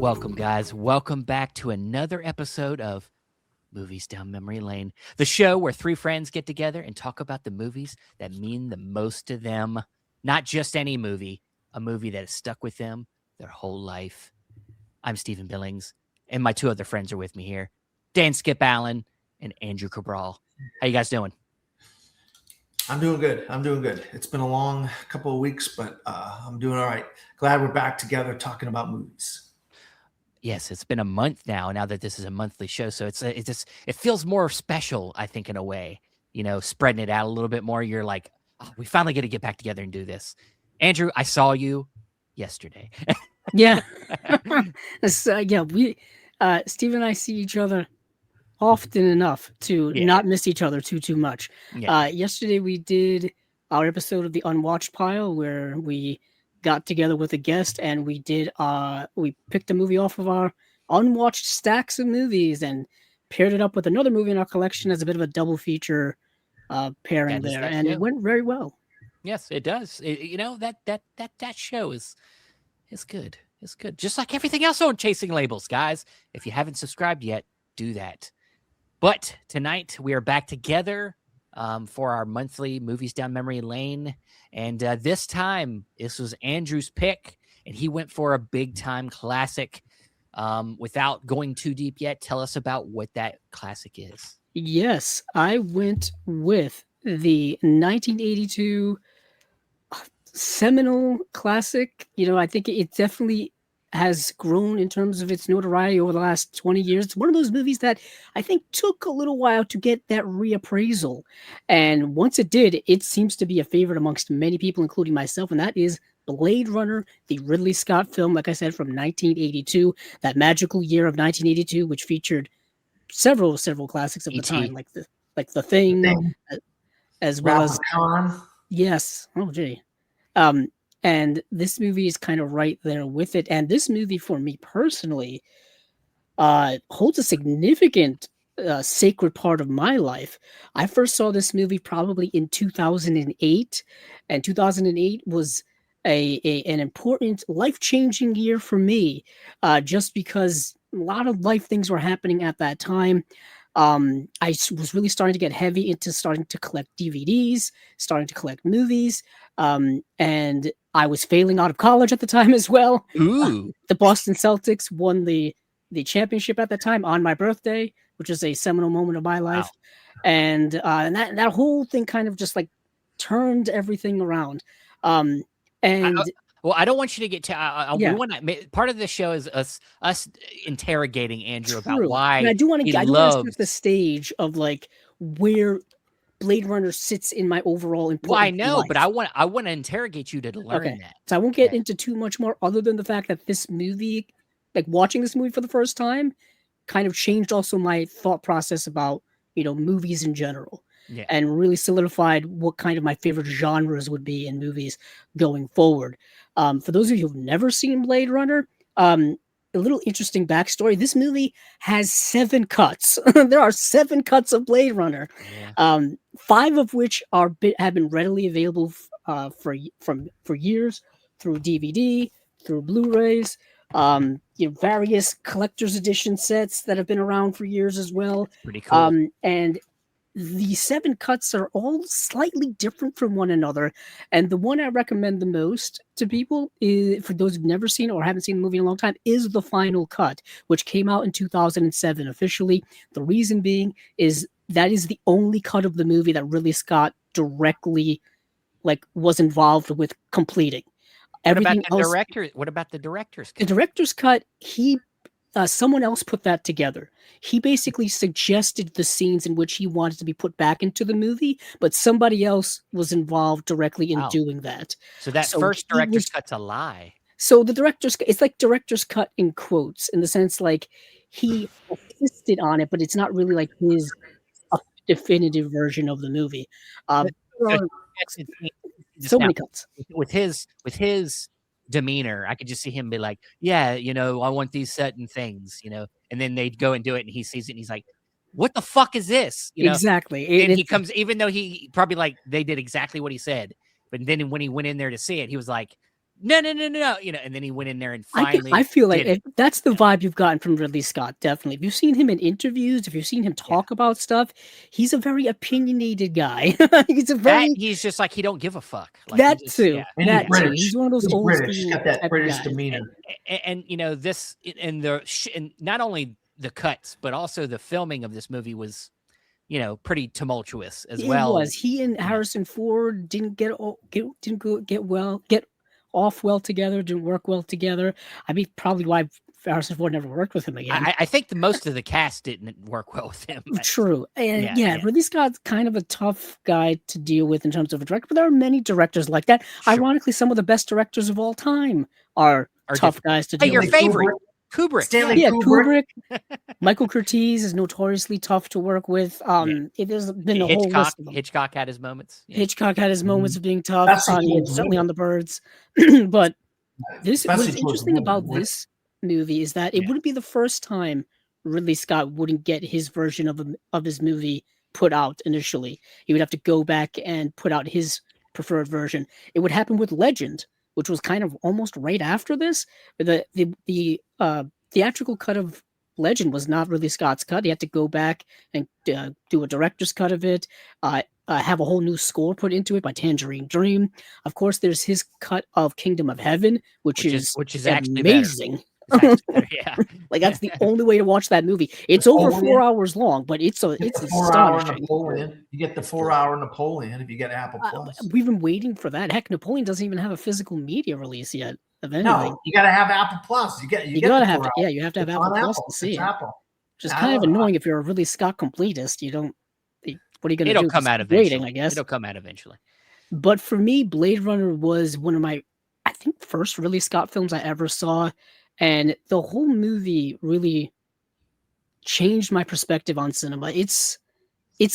Welcome, guys. Welcome back to another episode of Movies Down Memory Lane, the show where three friends get together and talk about the movies that mean the most to them. Not just any movie, a movie that has stuck with them their whole life. I'm Stephen Billings, and my two other friends are with me here, Dan Skip Allen and Andrew Cabral. How you guys doing? I'm doing good. It's been a long couple of weeks, but I'm doing all right. Glad we're back together talking about movies. Yes, it's been a month now that this is a monthly show. So it feels more special, I think, in a way, spreading it out a little bit more. You're like, oh, we finally get to get back together and do this. Andrew, I saw you yesterday. Yeah. We Steve and I see each other often enough to not miss each other too much. Yeah. Yesterday we did our episode of the Unwatched Pile where we got together with a guest and we picked a movie off of our unwatched stacks of movies and paired it up with another movie in our collection as a bit of a double feature pairing there, and it went very well. Yes, it does. That show is good. It's good. Just like everything else on Chasing Labels, guys. If you haven't subscribed yet, do that. But tonight we are back together for our monthly Movies Down Memory Lane. And this time, this was Andrew's pick, and he went for a big-time classic. Without going too deep yet, tell us about what that classic is. Yes, I went with the 1982 seminal classic. I think it definitely has grown in terms of its notoriety over the last 20 years. It's one of those movies that I think took a little while to get that reappraisal. And once it did, it seems to be a favorite amongst many people, including myself. And that is Blade Runner, the Ridley Scott film, like I said, from 1982, that magical year of 1982, which featured several classics of the time, like the Thing, as well as Khan. Yes. Oh, gee. And this movie is kind of right there with it. And this movie, for me personally, holds a significant sacred part of my life. I first saw this movie probably in 2008, and 2008 was an important, life-changing year for me, just because a lot of life things were happening at that time. I was really starting to get heavy into starting to collect DVDs, starting to collect movies, and I was failing out of college at the time as well. Ooh. The Boston Celtics won the championship at the time on my birthday, which is a seminal moment of my life. Wow. And that whole thing kind of just like turned everything around. Well, I don't want you to get to. Part of the show is us interrogating Andrew about why. And I do want to set the stage of like where Blade Runner sits in my overall importance. Well, I know, life. But I want to interrogate you to learn that. So I won't get into too much more, other than the fact that this movie, like watching this movie for the first time, kind of changed also my thought process about movies in general. Yeah. And really solidified what kind of my favorite genres would be in movies going forward. For those of you who've never seen Blade Runner, a little interesting backstory. This movie has 7 cuts. There are 7 cuts of Blade Runner, 5 of which have been readily available for years through DVD, through Blu-rays, various collector's edition sets that have been around for years as well. Pretty cool. And the 7 cuts are all slightly different from one another. And the one I recommend the most to people, is, for those who've never seen or haven't seen the movie in a long time, is the final cut, which came out in 2007 officially. The reason being is that is the only cut of the movie that Ridley Scott directly was involved with completing. What about the director's cut? The director's cut, someone else put that together. He basically suggested the scenes in which he wanted to be put back into the movie, but somebody else was involved directly in doing that. So first director's cut's a lie. So the it's like director's cut in quotes, in the sense like he assisted on it, but it's not really like his definitive version of the movie. So many cuts. With his demeanor, I could just see him be like, yeah, I want these certain things, and then they'd go and do it, and he sees it and he's like, what the fuck is this? Exactly. And he comes, even though he probably they did exactly what he said, but then when he went in there to see it, he was like, no, and then he went in there and I finally. feel like that's the vibe you've gotten from Ridley Scott. Definitely, if you've seen him in interviews, if you've seen him talk about stuff, he's a very opiniated guy. He's just like he don't give a fuck. Like that just, too. Yeah. And that he's too. He's one of those old British. He's got that British demeanor. And this and not only the cuts, but also the filming of this movie was, pretty tumultuous as well. It was. He and Harrison Ford didn't get off well together, didn't work well together. I mean, probably why Harrison Ford never worked with him again. I think most of the cast didn't work well with him. True. And Ridley Scott's kind of a tough guy to deal with in terms of a director, but there are many directors like that. Sure. Ironically, some of the best directors of all time are tough guys to deal with. Your favorite? Kubrick. Stanley Kubrick. Michael Curtiz is notoriously tough to work with. There's been a whole list of them. Hitchcock had his moments. Yeah. Hitchcock had his moments of being tough, certainly on the Birds. But what's interesting about this movie is that it wouldn't be the first time Ridley Scott wouldn't get his version of his movie put out initially. He would have to go back and put out his preferred version. It would happen with Legend, which was kind of almost right after this. The theatrical cut of Legend was not Ridley Scott's cut. He had to go back and do a director's cut of it, have a whole new score put into it by Tangerine Dream. Of course, there's his cut of Kingdom of Heaven, which is actually amazing. Yeah, like that's the only way to watch that movie. It's over 4 hours long, but it's astonishing. You get the 4-hour Napoleon if you get Apple Plus. We've been waiting for that. Heck, Napoleon doesn't even have a physical media release yet. No, you got to have Apple Plus. You gotta have to. Yeah, you have to have Apple Plus to see it. Apple. Which is kind of annoying if you're a Ridley Scott completist. You don't. What are you going to do? It'll come out eventually. Waiting, I guess it'll come out eventually. But for me, Blade Runner was one of my, I think, first Ridley Scott films I ever saw. And the whole movie really changed my perspective on cinema. It's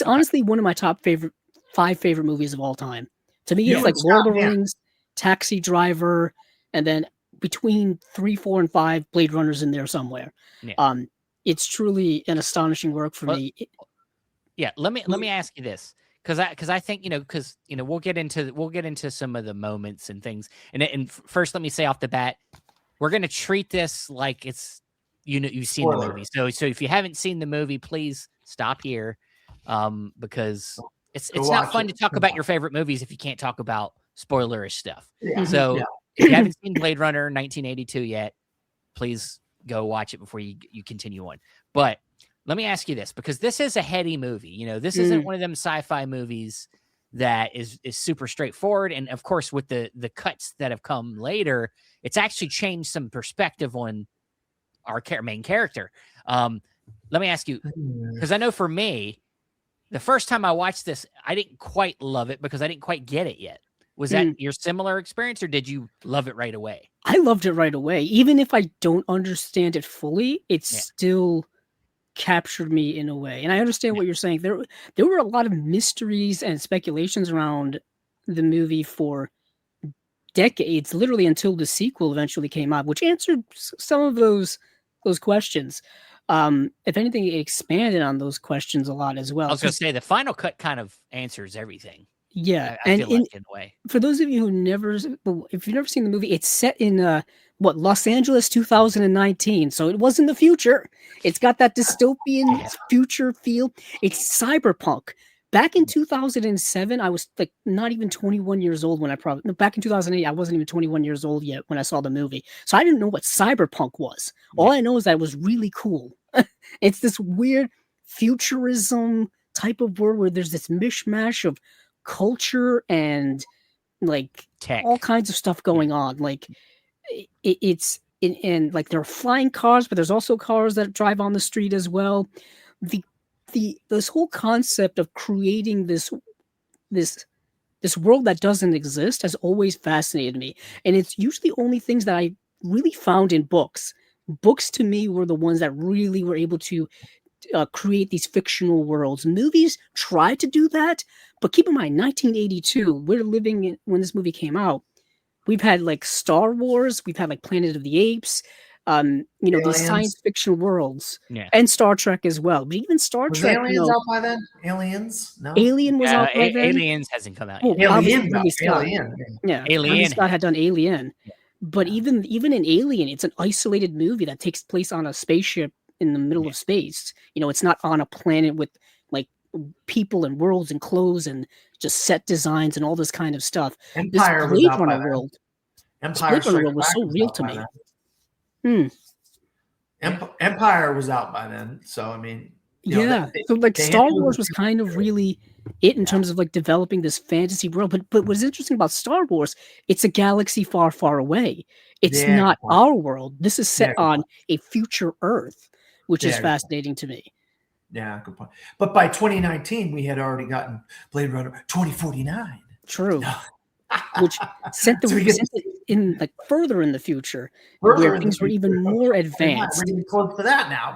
honestly one of my top 5 favorite movies of all time. To me, it's like Lord of the Rings, Taxi Driver, and then between 3, 4, and 5, Blade Runner's in there somewhere. Yeah. It's truly an astonishing work for me. Yeah, let me ask you this. Because I think we'll get into some of the moments and things. And first, let me say off the bat, we're going to treat this like it's, you've seen the movie. So if you haven't seen the movie, please stop here, because it's not fun to talk about your favorite movies if you can't talk about spoilerish stuff. Yeah. So if you haven't seen Blade Runner 1982 yet, please go watch it before you continue on. But let me ask you this, because this is a heady movie. This isn't one of them sci-fi movies that is super straightforward. And of course, with the cuts that have come later, it's actually changed some perspective on our main character. Let me ask you, because I know for me, the first time I watched this, I didn't quite love it because I didn't quite get it yet. Was that your similar experience, or did you love it right away? I loved it right away. Even if I don't understand it fully, it still captured me in a way. And I understand what you're saying. There were a lot of mysteries and speculations around the movie for decades, literally until the sequel eventually came out, which answered some of those questions. If anything, it expanded on those questions a lot as well. I was going to say the final cut kind of answers everything. Yeah, I feel like, in a way. For those of you if you've never seen the movie, it's set in Los Angeles 2019. So it was in the future. It's got that dystopian future feel. It's cyberpunk. Back in 2007, I was like not even 21 years old when back in 2008, I wasn't even 21 years old yet when I saw the movie. So I didn't know what cyberpunk was. All I know is that it was really cool. It's this weird futurism type of world where there's this mishmash of culture and like tech, all kinds of stuff going on. Like it's like there are flying cars, but there's also cars that drive on the street as well. This whole concept of creating this world that doesn't exist has always fascinated me, and it's usually only things that I really found in books. Books to me were the ones that really were able to create these fictional worlds. Movies try to do that, but keep in mind, 1982, we're living in, when this movie came out, we've had like Star Wars, we've had like Planet of the Apes, these science fiction worlds, and Star Trek as well. But even Star Trek, Aliens out by then? Aliens? No. Alien was out by then. Aliens hasn't come out yet. Alien. Alien Scott had done Alien. But even in Alien, it's an isolated movie that takes place on a spaceship in the middle of space. It's not on a planet with like people and worlds and clothes and just set designs and all this kind of stuff. This Empire was Blade out by Runner then. world, Empire Strikes was Back so was real out to by me. then. Hmm. Empire was out by then, so I mean, Yeah. So like they Star handled Wars it was kind of really it in terms of like developing this fantasy world. But what's interesting about Star Wars, it's a galaxy far, far away. It's Yeah, not good point. our world. This is set Yeah, good on point. a future Earth, which is Yeah, good point. fascinating to me. Yeah, good point. But by 2019, we had already gotten Blade Runner 2049. True. Which sent So we get it in like further in the future further where in the things were even future. more We're advanced. getting close to that now.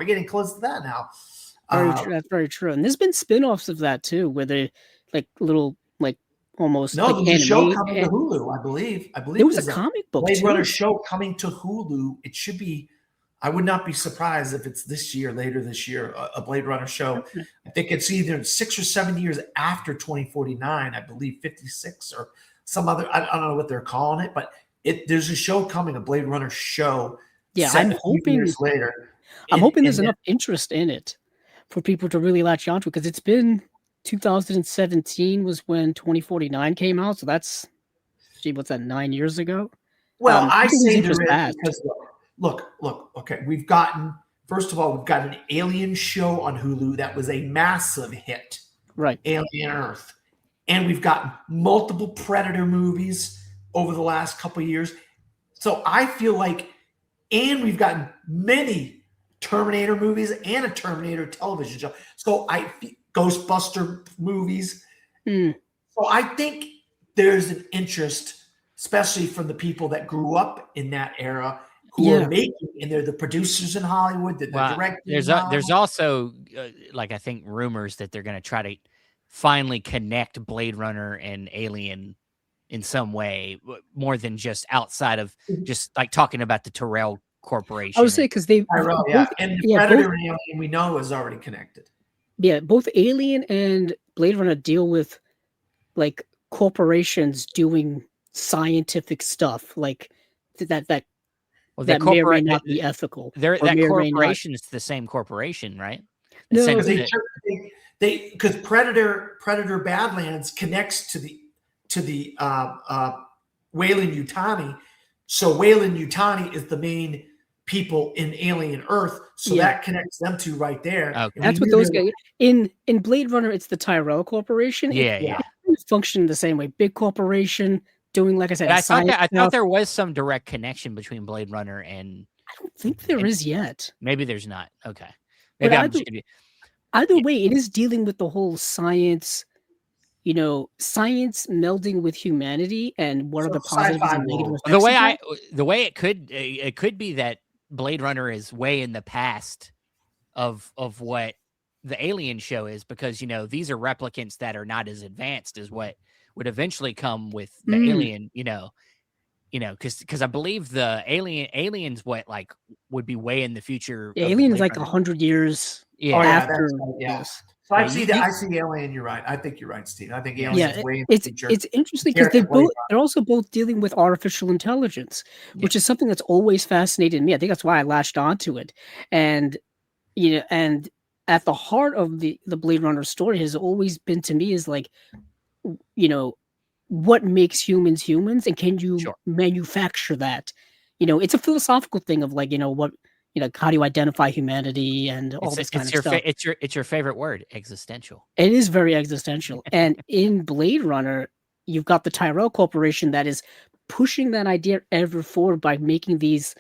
Very true. That's very true. And there's been spin-offs of that too, where they like little like almost No, like there's a show anime. coming to Hulu, I believe. There was there's a comic book Blade too. Runner show coming to Hulu. It should be. I would not be surprised if it's this year, later this year, a Blade Runner show. I think it's either 6 or 7 years after 2049. I believe 56 or some other. I don't know what they're calling it, but there's a show coming, a Blade Runner show. Yeah, set I'm a few hoping. years later. I'm hoping there's enough interest in it for people to really latch onto it, because it's been 2017 was when 2049 came out, so that's what's that, 9 years ago? Well, I think there's say interest there is fast. because look. Okay, we've gotten first of all, we've got an Alien show on Hulu that was a massive hit, Right? Alien Earth, and we've gotten multiple Predator movies over the last couple of years. So I feel like, and we've gotten many Terminator movies and a Terminator television show. So Ghostbuster movies. Mm. So I think there's an interest, especially from the people that grew up in that era, who are making, and they're the producers in Hollywood, that they're directing. There's also like I think rumors that they're going to try to finally connect Blade Runner and Alien in some way, more than just outside of just like talking about the Tyrell Corporation. I would say because they and the Predator and Alien we know is already connected. Yeah, both Alien and Blade Runner deal with like corporations doing scientific stuff, like that may or may not be ethical. That corporation is the same corporation, right? No, because Predator Badlands connects to the Weyland Yutani. So Weyland Yutani is the main people in Alien Earth, so that connects them two right there. Okay. That's what those guys in Blade Runner. It's the Tyrell Corporation. It function the same way. Big corporation doing, like I said, I thought there was some direct connection between Blade Runner and. I don't think there is yet. Maybe there's not. Okay. Maybe either way, it is dealing with the whole science. Science melding with humanity, and what are the positives and negatives. The way it could be that Blade Runner is way in the past of what the Alien show is, because these are replicants that are not as advanced as what would eventually come with the Alien. Because I believe the aliens would be way in the future. Alien is like 100 years after this. So I see Alien. You're right. I think you're right, Steve. I think Alien is way in the future. It's interesting because they're also both dealing with artificial intelligence, which is something that's always fascinated me. I think that's why I latched onto it. And and at the heart of the Blade Runner story has always been, to me, is like, what makes humans humans, and can you manufacture that? It's a philosophical thing of like, what. How do you identify humanity and all this kind of stuff? It's your favorite word, existential. It is very existential. And in Blade Runner, you've got the Tyrell Corporation that is pushing that idea ever forward by making these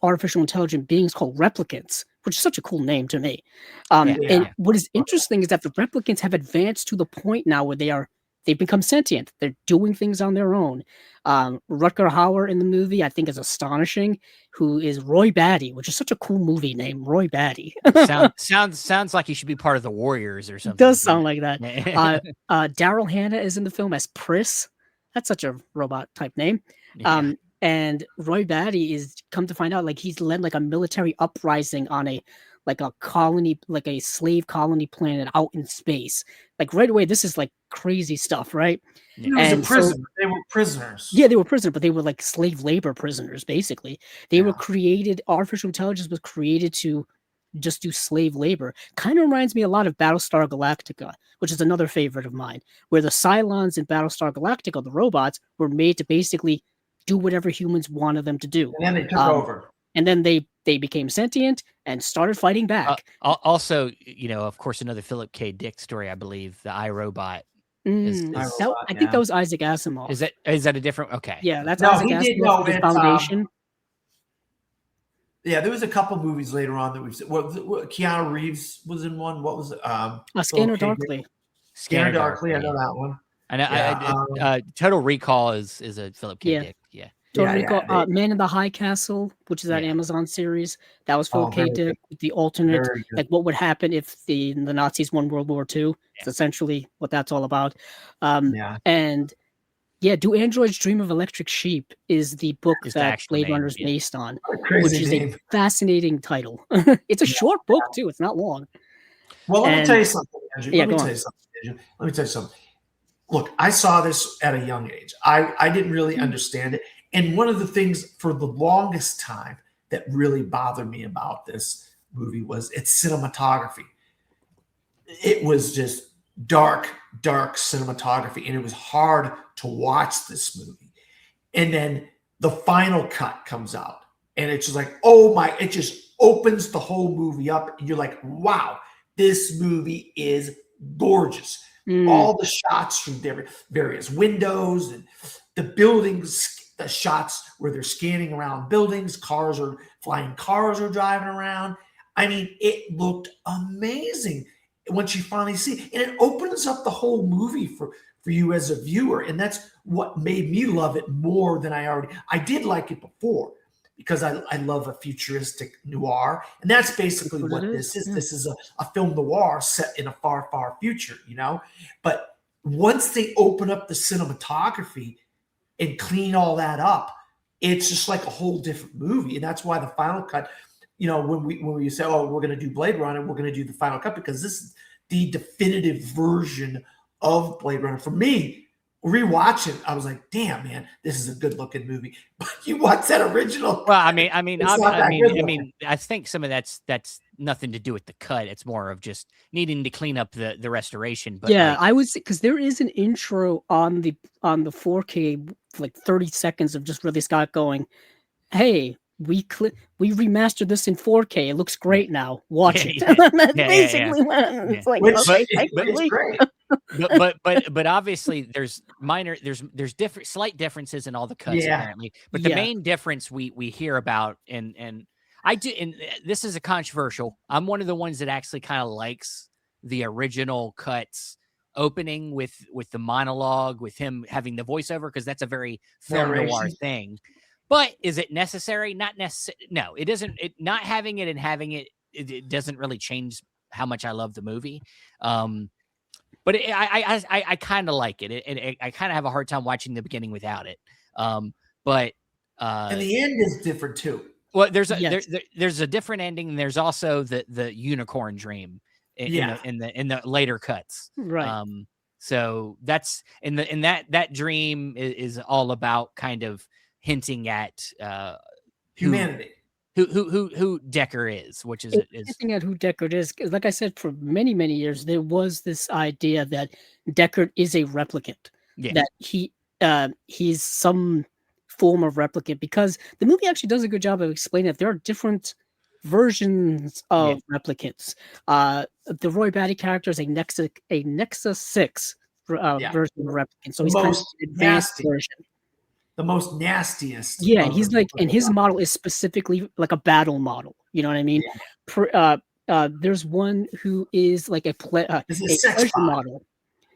artificial intelligent beings called replicants, which is such a cool name to me. And what is interesting is that the replicants have advanced to the point now where they've become sentient. They're doing things on their own. Rutger Hauer in the movie, I think, is astonishing, who is Roy Batty, which is such a cool movie name, Roy Batty. sounds like he should be part of the Warriors or something. It does sound like that. Daryl Hannah is in the film as Pris. That's such a robot type name. And Roy Batty is, come to find out, like, he's led like a military uprising on a like a colony, like a slave colony planet out in space. Like right away, this is like crazy stuff, right? It was a And so prison. They were prisoners. yeah, they were prisoners, but they were like slave labor prisoners, basically. They were Yeah. created, artificial intelligence was created to just do slave labor. Kind of reminds me a lot of Battlestar Galactica, which is another favorite of mine, where the Cylons in Battlestar Galactica, the robots, were made to basically do whatever humans wanted them to do. And then they took over. And then they became sentient and started fighting back. Also, you know, of course, another Philip K. Dick story, I believe, the iRobot. I think that was Isaac Asimov. Is that a different? Okay. Yeah, that's No, Isaac he did. Asimov. No, The it's, Foundation. Yeah, there was a couple movies later on that we've seen. What Keanu Reeves was in one. What was it? Scanner Darkly. Scanner Darkly. I know that one. I know. Yeah, Total Recall is a Philip K. Dick. Yeah. Total Recall. Man in the High Castle, which is that Amazon series, that was Philip K. Dick. The alternate, like what would happen if the Nazis won World War II. It's essentially what that's all about. And yeah, Do Androids Dream of Electric Sheep is the book that Blade Runner is based on, which is a fascinating title. It's a short book too. It's not long. Well, let me tell you something, Andrew. Let me tell you something. Look, I saw this at a young age. I didn't really understand it. And one of the things for the longest time that really bothered me about this movie was its cinematography. It was just dark cinematography, and it was hard to watch this movie. And then the final cut comes out, and it's just like, oh my, it just opens the whole movie up, and you're like, wow, this movie is gorgeous. All the shots from various windows and the buildings, the shots where they're scanning around buildings, flying cars are driving around. I mean, it looked amazing once you finally see it. And it opens up the whole movie for you as a viewer. And that's what made me love it more than I did like it before, because I love a futuristic noir. And that's basically what this is. Yeah. This is a film noir set in a far, far future, you know? But once they open up the cinematography and clean all that up, it's just like a whole different movie. And that's why the final cut, you know, when we say, oh, we're going to do Blade Runner, we're going to do the final cut, because this is the definitive version of Blade Runner. For me, rewatching, I was like, damn, man, this is a good looking movie. But you watch that original. Well, I think some of that's nothing to do with the cut. It's more of just needing to clean up the restoration. But yeah, I would say, because there is an intro on the 4K, like 30 seconds of just Ridley Scott going, hey, we remastered this in 4K. It looks great now. Watch it. That's basically what it's like. It's great. but obviously there's different slight differences in all the cuts apparently. But the main difference we hear about, and I do, and this is a controversial. I'm one of the ones that actually kind of likes the original cuts opening with the monologue, with him having the voiceover, because that's a very film noir thing. But is it necessary? Not necessary. No, it isn't. Not having it and having it doesn't really change how much I love the movie. But I kind of like it. I kind of have a hard time watching the beginning without it. And the end is different too. Well, there's a different ending, and there's also the unicorn dream in the later cuts. Right. So that's that dream is all about kind of hinting at humanity, who Decker is, which is hinting at who Deckard is. Because, like I said, for many years there was this idea that Deckard is a replicant, that he's some form of replicant, because the movie actually does a good job of explaining that there are different versions of replicants. The Roy Batty character is a Nexus 6 version of replicant, so he's kind of an advanced version. The most nastiest. Yeah, he's like, and his model is specifically like a battle model. You know what I mean? Yeah. There's one who is like a pleasure model.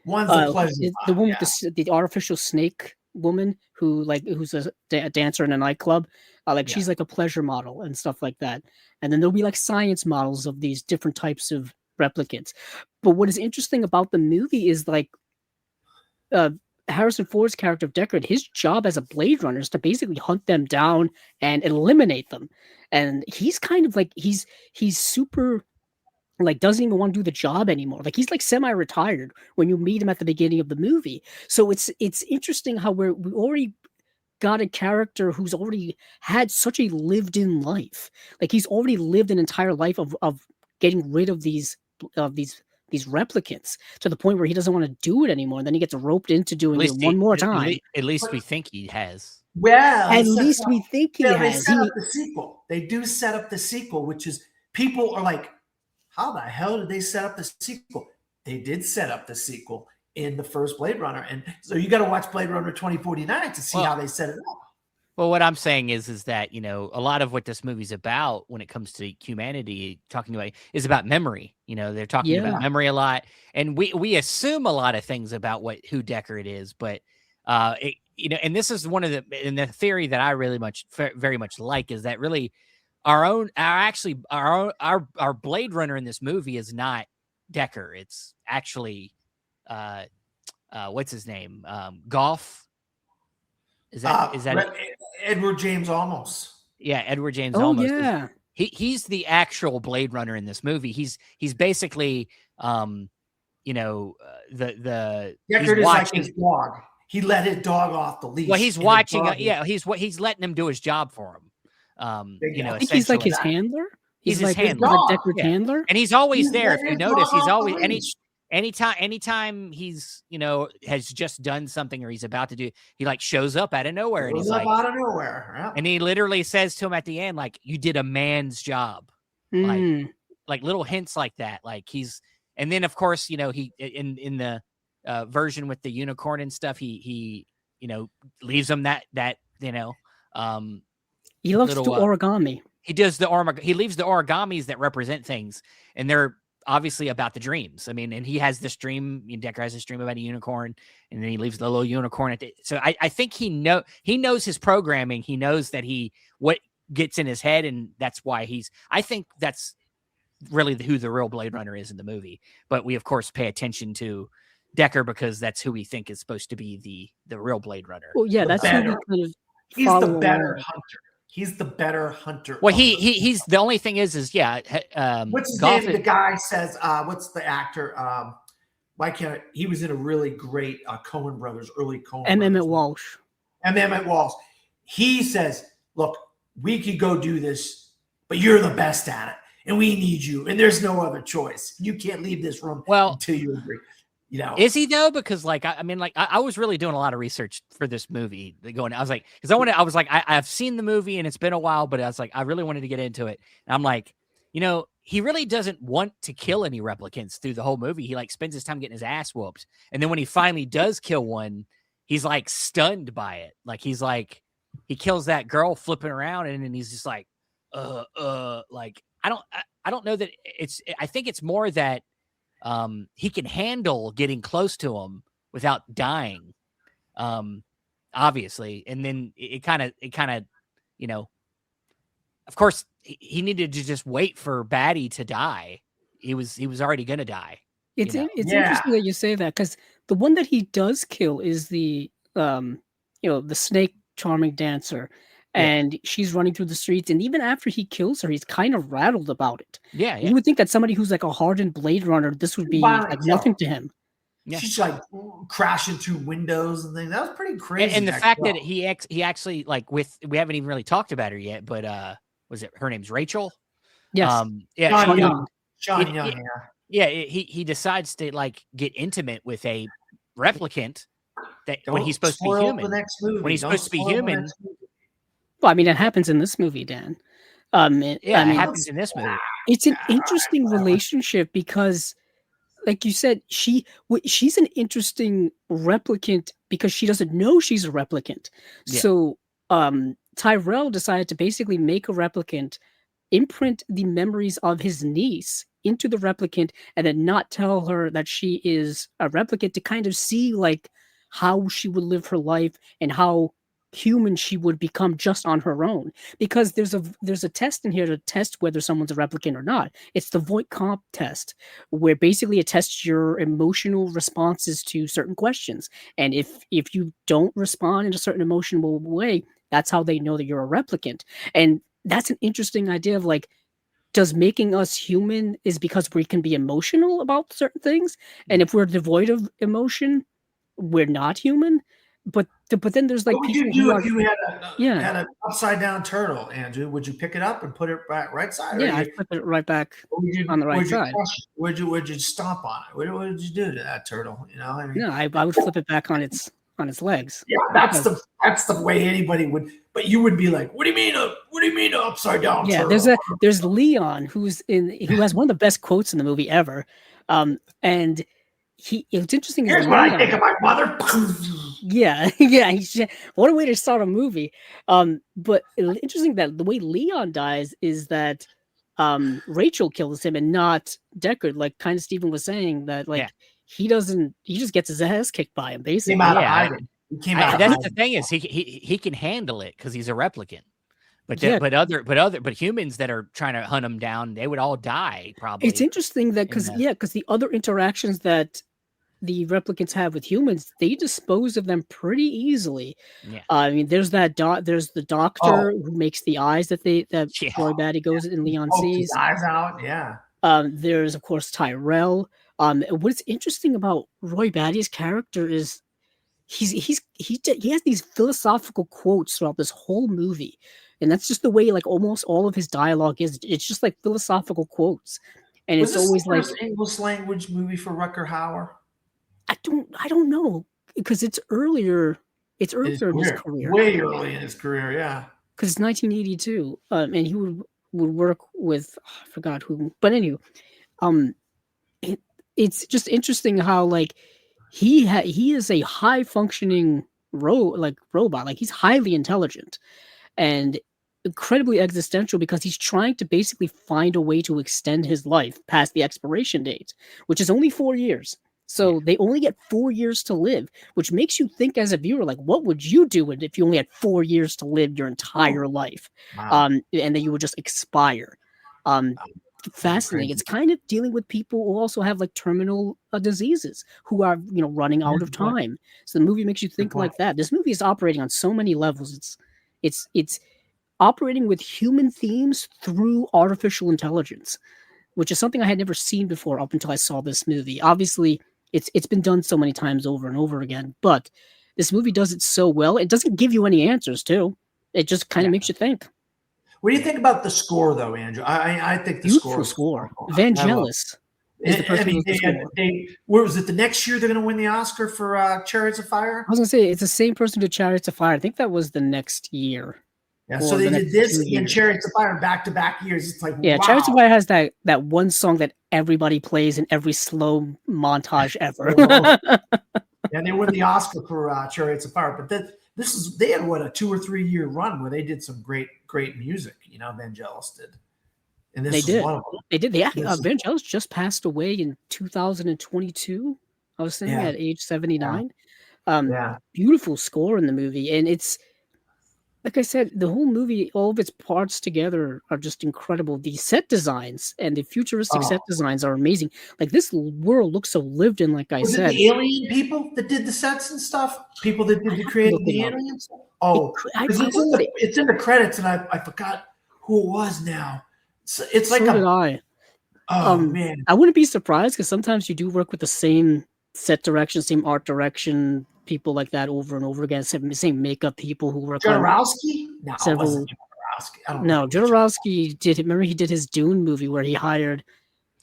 One's a pleasure. The one with the artificial snake woman who's a dancer in a nightclub. She's like a pleasure model and stuff like that. And then there'll be like science models of these different types of replicants. But what is interesting about the movie is like, Harrison Ford's character of Deckard, his job as a Blade Runner is to basically hunt them down and eliminate them. And he's kind of like he's super like doesn't even want to do the job anymore. Like he's like semi-retired when you meet him at the beginning of the movie. So it's interesting how we already got a character who's already had such a lived-in life. Like he's already lived an entire life of getting rid of these replicants to the point where he doesn't want to do it anymore. And then he gets roped into doing it one more time. At least we think he has. Well, at least we think he has. They set up the sequel. They do set up the sequel, which is people are like, how the hell did they set up the sequel? They did set up the sequel in the first Blade Runner. And so you got to watch Blade Runner 2049 to see how they set it up. Well, what I'm saying is that, you know, a lot of what this movie's about when it comes to humanity talking about is about memory. You know, they're talking about memory a lot. And we assume a lot of things about who Deckard is, but you know, and this is one of the theory that I really very much like is that really our Blade Runner in this movie is not Deckard. It's actually what's his name? Golf. Is that Edward James Olmos? Yeah, Edward James Olmos. Yeah. He's the actual Blade Runner in this movie. He's basically you know, Deckard is like his dog. He let his dog off the leash. Well, he's watching. He's letting him do his job for him. You know, I think he's like his handler. He's his like handler, like Deckard's handler, and he's always there. If you notice, he's always anytime he's, you know, has just done something or he's about to do, he like shows up out of nowhere and he's like out of nowhere. Yeah. And he literally says to him at the end, like, you did a man's job. Like little hints like that. Like and then of course, you know, he in the version with the unicorn and stuff, he you know, leaves him that you know, he loves to origami. He does he leaves the origamis that represent things, and they're obviously about the dreams. I mean, and he has this dream. Deckard has this dream about a unicorn, and then he leaves the little unicorn so I think he knows his programming. He knows that what gets in his head, and that's why I think that's really who the real Blade Runner is in the movie. But we of course pay attention to Deckard because that's who we think is supposed to be the real Blade Runner. Well, yeah, that's who he's the better hunter. He's the better hunter. Well, he's the only thing is what's his name? The guy says, what's the actor? Why can't he was in a really great Coen Brothers, early Coen. Emmett Walsh. Emmett Walsh. He says, look, we could go do this, but you're the best at it, and we need you, and there's no other choice. You can't leave this room until you agree. You know, is he though? Because like I was really doing a lot of research for this movie. I was like, I've seen the movie and it's been a while, but I was like, I really wanted to get into it. And I'm like, you know, he really doesn't want to kill any replicants through the whole movie. He like spends his time getting his ass whooped, and then when he finally does kill one, he's like stunned by it. Like he kills that girl flipping around, and then he's just like, like I don't know that I think it's more that. He can handle getting close to him without dying, obviously. And then it kind of, you know, of course he needed to just wait for Batty to die. He was already going to die. It's interesting that you say that, because the one that he does kill is the, you know, the snake charming dancer. And she's running through the streets, and even after he kills her, he's kind of rattled about it. Yeah. You would think that somebody who's like a hardened Blade Runner, this would be like nothing to him. Yeah. She's like crashing through windows and things. That was pretty crazy. And the fact that he actually like we haven't even really talked about her yet, but was it her name's Rachel? Yes. Sean Young. Yeah. He decides to like get intimate with a replicant when he's supposed to be human. When he's supposed to be human. Well, I mean, it happens in this movie, Dan. It happens in this movie. It's an interesting relationship because, like you said, she's an interesting replicant because she doesn't know she's a replicant. Yeah. So Tyrell decided to basically make a replicant, imprint the memories of his niece into the replicant, and then not tell her that she is a replicant to kind of see like how she would live her life and how human she would become just on her own, because there's a test in here to test whether someone's a replicant or not. It's the Voight-Kampff test, where basically it tests your emotional responses to certain questions, and if you don't respond in a certain emotional way, that's how they know that you're a replicant. And that's an interesting idea of like, does making us human is because we can be emotional about certain things, and if we're devoid of emotion, we're not human. But then there's like What would you people do who if are, you yeah, had an upside down turtle, Andrew? Would you pick it up and put it back right side, or yeah, I flip it right back on the right would you side. crush it? Would you stomp on it? What would you do to that turtle? You know, I mean, No, I would flip it back on its legs. yeah, that's the way anybody would. But you would be like, what do you mean a upside down Yeah, turtle? there's Leon who has one of the best quotes in the movie ever. And it's interesting is Here's what Leon, I think of my mother. yeah, yeah. What a way to start a movie. But interesting that the way Leon dies is that Rachel kills him and not Deckard. Like kind of Stephen was saying that like he just gets his ass kicked by him basically. Came out of hiding. He came out. That's the thing is he can handle it because he's a replicant. But but humans that are trying to hunt him down, they would all die probably. It's interesting that because the other interactions that the replicants have with humans, they dispose of them pretty easily. Yeah. I mean, there's the doctor who makes the eyes that Roy Batty goes and Leon sees. His eyes out, yeah. There's of course Tyrell. What's interesting about Roy Batty's character is he has these philosophical quotes throughout this whole movie, and that's just the way like almost all of his dialogue is. It's just like philosophical quotes, and it's always like English language movie for Rutger Hauer. I don't know because it's earlier. It's earlier in his career. Way early in his career, yeah. Because it's 1982, and he would work with I forgot who, but anyway, it's just interesting how like he is a high functioning robot, like he's highly intelligent and incredibly existential because he's trying to basically find a way to extend his life past the expiration date, which is only 4 years. So they only get 4 years to live, which makes you think as a viewer, like, what would you do if you only had 4 years to live your entire life? Wow. And then you would just expire. Fascinating. It's kind of dealing with people who also have like terminal diseases who are, running out of time. So the movie makes you think like that. This movie is operating on so many levels. It's operating with human themes through artificial intelligence, which is something I had never seen before up until I saw this movie. Obviously, it's been done so many times over and over again, but this movie does it so well. It doesn't give you any answers, too. It just kind of makes you think. What do you think about the score, though, Andrew? I think the score. Vangelis is the person who where was it? The next year they're going to win the Oscar for Chariots of Fire? I was going to say, it's the same person who did Chariots of Fire. I think that was the next year. Yeah, so they did this and Chariots of Fire back-to-back years. It's like, wow. Chariots of Fire has that one song that everybody plays in every slow montage ever. Yeah, they won the Oscar for Chariots of Fire. But they had a 2 or 3 year run where they did some great music. Vangelis did, and this is one of them. They did. Vangelis just passed away in 2022. I was thinking at age 79. Beautiful score in the movie, and it's like I said, the whole movie, all of its parts together are just incredible. The set designs and the futuristic set designs are amazing. Like this world looks so lived in. Like I said, the alien people that did the sets and stuff, people that did create the aliens. It's in the credits, and I forgot who it was now. It's like did I. Oh man, I wouldn't be surprised because sometimes you do work with the same set direction, same art direction, people like that over and over again. Same makeup people who work Jodorowsky? No, several. No, Jodorowsky did. Remember, he did his Dune movie where he hired.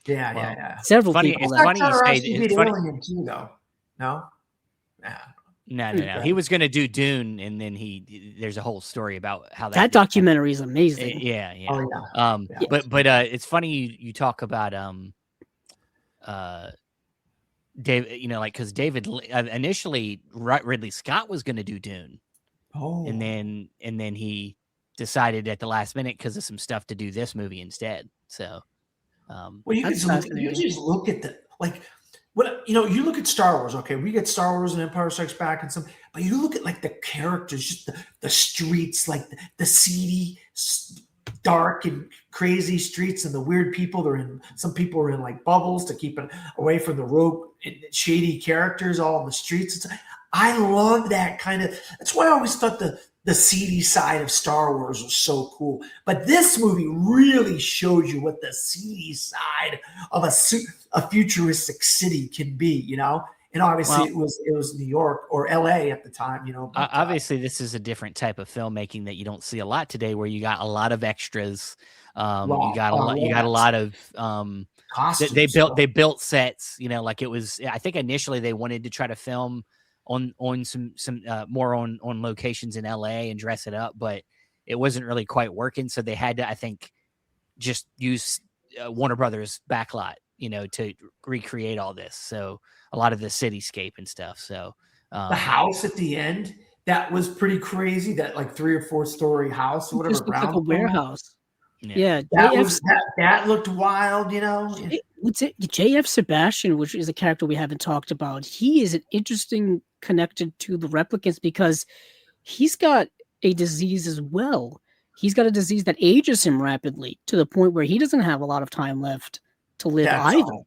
Several people. It's funny you say it's funny. Alien too, though. No. No. He was going to do Dune, and then there's a whole story about how that documentary is amazing. Yeah. Oh, yeah. But it's funny you talk about David, because David initially Ridley Scott was going to do Dune, and then he decided at the last minute because of some stuff to do this movie instead. So, you just look at you look at Star Wars. Okay, we get Star Wars and Empire Strikes Back and some, but you look at like the characters, just the streets, like the seedy, dark and crazy streets, and the weird people. Some people are in like bubbles to keep it away from the rogue and shady characters all in the streets. I love that kind of. That's why I always thought the seedy side of Star Wars was so cool. But this movie really shows you what the seedy side of a futuristic city can be, And obviously it was New York or LA at the time, But, obviously, this is a different type of filmmaking that you don't see a lot today, where you got a lot of extras. You got a lot of costumes. They built sets, like it was. I think initially they wanted to try to film on some more on locations in LA and dress it up, but it wasn't really quite working. So they had to, I think, just use Warner Brothers backlot, to recreate all this. So a lot of the cityscape and stuff. So the house at the end, that was pretty crazy. That like 3 or 4 story house or whatever. Just looked like a warehouse. Yeah, that looked wild, JF Sebastian, which is a character we haven't talked about. He is an interesting connected to the replicants because he's got a disease as well. He's got a disease that ages him rapidly to the point where he doesn't have a lot of time left to live either.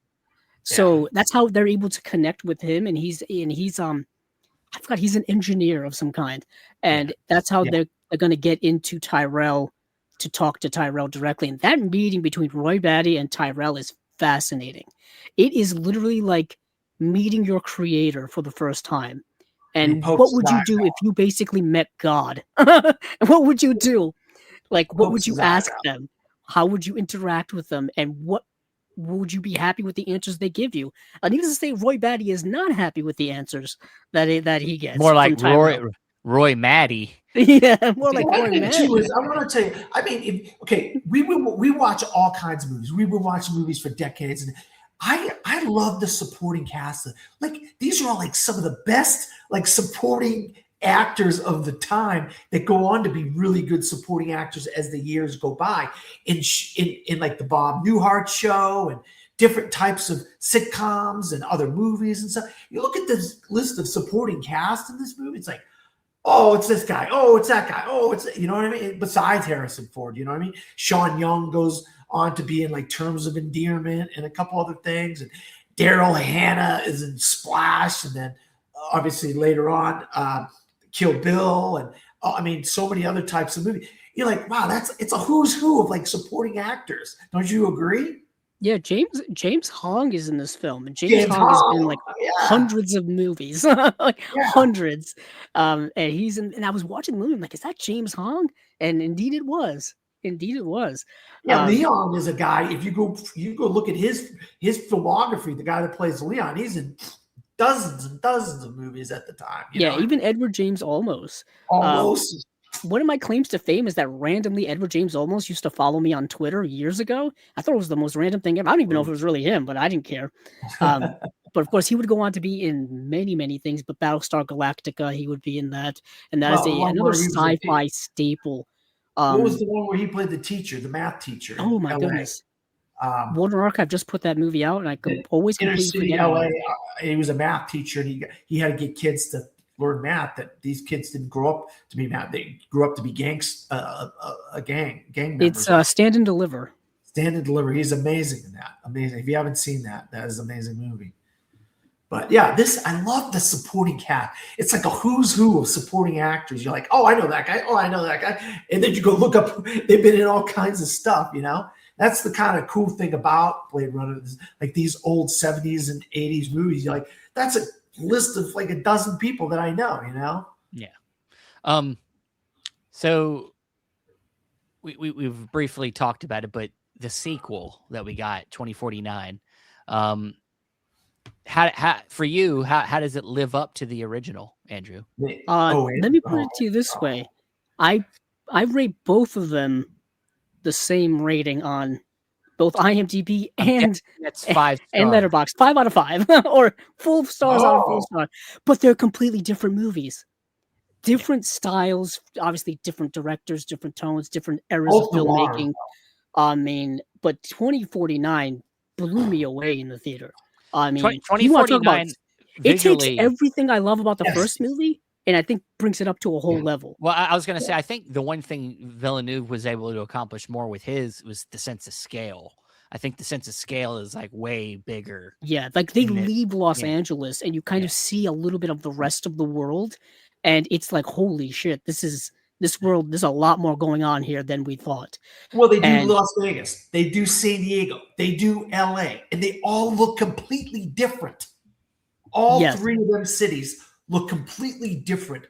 So that's how they're able to connect with him. And he's I forgot, he's an engineer of some kind. And that's how they're going to get into Tyrell to talk to Tyrell directly. And that meeting between Roy Batty and Tyrell is fascinating. It is literally like meeting your creator for the first time. And what would you do if you basically met God? What would you do? Like, what would you ask them? How would you interact with them? And what would you be happy with the answers they give you? Needless to say, Roy Batty is not happy with the answers that he gets. More like Roy Matty. Yeah, more like Roy Matty. I want to tell you. I mean, we watch all kinds of movies. We've been watching movies for decades, and I love the supporting cast. Like, these are all like some of the best like supporting actors of the time that go on to be really good supporting actors as the years go by in like the Bob Newhart Show and different types of sitcoms and other movies and stuff. You look at this list of supporting cast in this movie, it's like, oh, it's this guy. Oh, it's that guy. Oh, it's, you know what I mean? Besides Harrison Ford, you know what I mean? Sean Young goes on to be in like Terms of Endearment and a couple other things. And Daryl Hannah is in Splash. And then obviously later on, Kill Bill. And I mean, so many other types of movies. You're like, wow, it's a who's who of like supporting actors. Don't you agree? Yeah, James Hong is in this film, and James Hong has been like hundreds of movies, hundreds. And he's in. And I was watching the movie, I'm like, is that James Hong? And indeed, it was. Indeed, it was. Yeah, Leon is a guy. If you go look at his filmography, the guy that plays Leon, he's in dozens and dozens of movies at the time. Even Edward James Olmos. One of my claims to fame is that randomly Edward James Olmos used to follow me on Twitter years ago. I thought it was the most random thing ever. I don't even know if it was really him, but I didn't care. But of course, he would go on to be in many, many things. But Battlestar Galactica, he would be in that. And that is another sci-fi staple. What was the one where he played the teacher, the math teacher? Oh, my goodness. Warner Archive just put that movie out, and I could always completely forget LA, he was a math teacher, and he had to get kids to learn math. That these kids didn't grow up to be math; they grew up to be gang members. It's Stand and Deliver. Stand and Deliver. He's amazing in that. Amazing. If you haven't seen that, that is an amazing movie. But yeah, I love the supporting cast. It's like a who's who of supporting actors. You're like, oh, I know that guy. Oh, I know that guy. And then you go look up. They've been in all kinds of stuff. That's the kind of cool thing about Blade Runner. Like these old 70s and 80s movies. You're like, that's a list of like a dozen people that I know. Yeah. So we've briefly talked about it, but the sequel that we got, 2049, how for you, how does it live up to the original, Andrew? Let me put it to you this way. I rate both of them the same rating on both IMDb and that's 5 stars. And Letterboxd, 5 out of 5 or full stars out of full star. But they're completely different movies, different styles, obviously different directors, different tones, different eras of filmmaking. But 2049 blew me away in the theater. I mean, you want to talk about 2049 it takes visually. everything I love about the Yes. first movie, and I think brings it up to a whole level. Well, I was going to say, I think the one thing Villeneuve was able to accomplish more with his was the sense of scale. I think the sense of scale is like way bigger. Yeah, like they in it. leave Los Yeah. Angeles, and you kind of see a little bit of the rest of the world, and it's like, holy shit, this world. There's a lot more going on here than we thought. Well, they do And- Las Vegas, they do San Diego, they do LA, and they all look completely different. All Yes. three of them cities look completely different.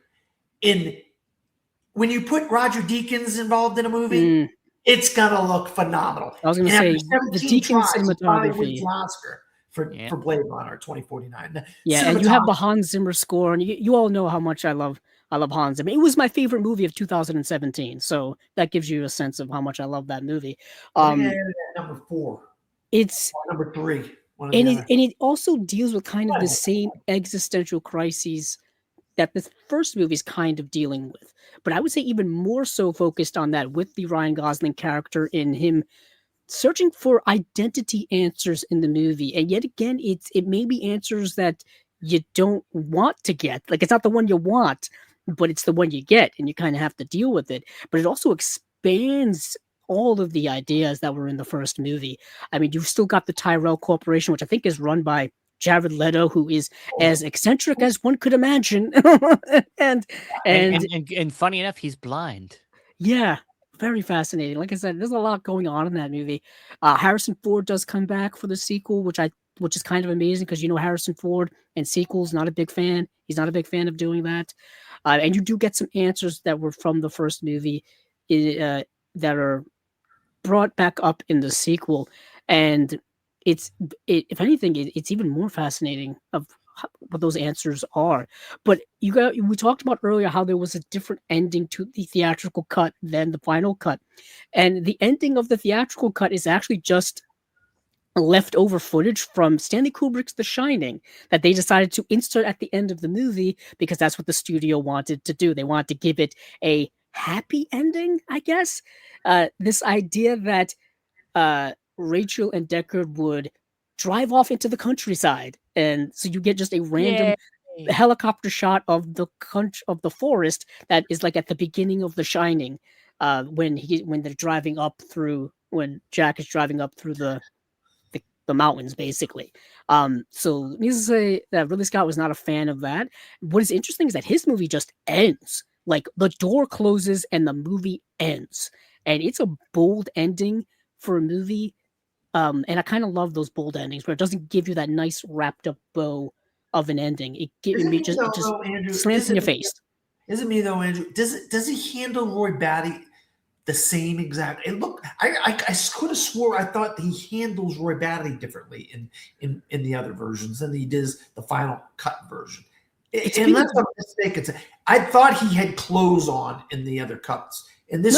When you put Roger Deakins involved in a movie, it's gonna look phenomenal. I was gonna And say after the 17 Deakins tries, he finally cinematography. wins the Oscar for Blade Runner 2049. Yeah, and you have the Hans Zimmer score, and you all know how much I love Hans Zimmer. It was my favorite movie of 2017, so that gives you a sense of how much I love that movie. Number 4. It's or number 3. And it also deals with kind of the same existential crises that the first movie is kind of dealing with. But I would say even more so focused on that with the Ryan Gosling character in him searching for identity answers in the movie. And yet again, it may be answers that you don't want to get. Like, it's not the one you want, but it's the one you get, and you kind of have to deal with it. But it also expands all of the ideas that were in the first movie. I mean, you've still got the Tyrell Corporation, which I think is run by Jared Leto, who is as eccentric as one could imagine. and funny enough, he's blind. Yeah, very fascinating. Like I said, there's a lot going on in that movie. Harrison Ford does come back for the sequel, which is kind of amazing because Harrison Ford and sequels, not a big fan. He's not a big fan of doing that. And you do get some answers that were from the first movie that are brought back up in the sequel, and if anything, it's even more fascinating of what those answers are. But we talked about earlier how there was a different ending to the theatrical cut than the final cut, and the ending of the theatrical cut is actually just leftover footage from Stanley Kubrick's The Shining that they decided to insert at the end of the movie because that's what the studio wanted to do. They wanted to give it a happy ending, I guess. This idea that Rachel and Deckard would drive off into the countryside, and so you get just a random helicopter shot of the forest that is like at the beginning of The Shining, when they're driving up through, when Jack is driving up through the mountains, basically. So needless to say that Ridley Scott was not a fan of that. What is interesting is that his movie just ends. Like, the door closes and the movie ends. And it's a bold ending for a movie. And I kind of love those bold endings where it doesn't give you that nice wrapped up bow of an ending. It just slams in your face. Isn't me though, Andrew? Does he handle Roy Batty the same exact? And look, I could have swore I thought he handles Roy Batty differently in the other versions than he does the final cut version. Unless I'm mistaken, I thought he had clothes on in the other cuts. And this